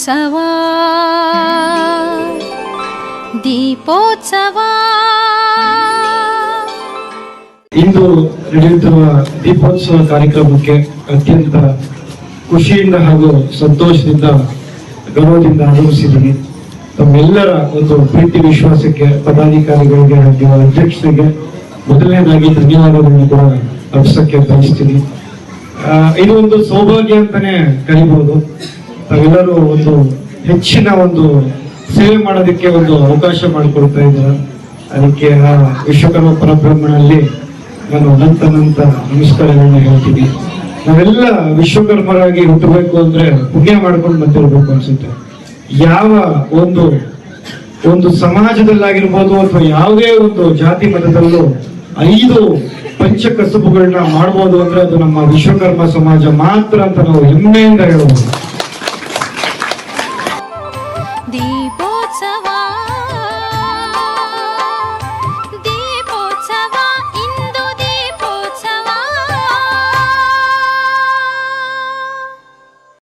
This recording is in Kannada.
ದೀಪೋತ್ಸವ ದೀಪೋತ್ಸವ. ಇಂದು ನಡೆಯುತ್ತಿರುವ ದೀಪೋತ್ಸವ ಕಾರ್ಯಕ್ರಮಕ್ಕೆ ಅತ್ಯಂತ ಖುಷಿಯಿಂದ ಹಾಗೂ ಸಂತೋಷದಿಂದ ಗೌರವದಿಂದ ಆಗಮಿಸಿದ್ದೀನಿ. ತಮ್ಮೆಲ್ಲರ ಒಂದು ಪ್ರೀತಿ ವಿಶ್ವಾಸಕ್ಕೆ ಪದಾಧಿಕಾರಿಗಳಿಗೆ ಹಾಗೂ ಅಧ್ಯಕ್ಷರಿಗೆ ಮೊದಲನೇದಾಗಿ ಧನ್ಯವಾದಗಳನ್ನು ಕೂಡ ಅರ್ಪಿಸಕ್ಕೆ ಬಯಸ್ತೀನಿ. ಇದು ಒಂದು ಸೌಭಾಗ್ಯ ಅಂತಾನೆ ಕರಿಬಹುದು. ತಾವೆಲ್ಲರೂ ಒಂದು ಹೆಚ್ಚಿನ ಒಂದು ಸೇವೆ ಮಾಡೋದಕ್ಕೆ ಒಂದು ಅವಕಾಶ ಮಾಡಿಕೊಡ್ತಾ ಇದ್ದಾರೆ. ಅದಕ್ಕೆ ಆ ವಿಶ್ವಕರ್ಮ ಪರಬ್ರಹ್ಮನಲ್ಲಿ ನಾನು ಅನಂತ ನಮಸ್ಕಾರಗಳನ್ನ ಹೇಳ್ತೀನಿ. ನಾವೆಲ್ಲ ವಿಶ್ವಕರ್ಮರಾಗಿ ಹುಟ್ಟಬೇಕು ಅಂದ್ರೆ ಪುಣ್ಯ ಮಾಡ್ಕೊಂಡು ಬಂದಿರ್ಬೇಕು ಅನ್ಸುತ್ತೆ. ಯಾವ ಒಂದು ಸಮಾಜದಲ್ಲಾಗಿರ್ಬೋದು ಅಥವಾ ಯಾವುದೇ ಒಂದು ಜಾತಿ ಮತದಲ್ಲೂ 5 ಪಂಚ ಕಸುಬುಗಳನ್ನ ಮಾಡ್ಬೋದು ಅಂದ್ರೆ ಅದು ನಮ್ಮ ವಿಶ್ವಕರ್ಮ ಸಮಾಜ ಮಾತ್ರ ಅಂತ ನಾವು ಹೆಮ್ಮೆಯಿಂದ ಹೇಳ್ಬೋದು.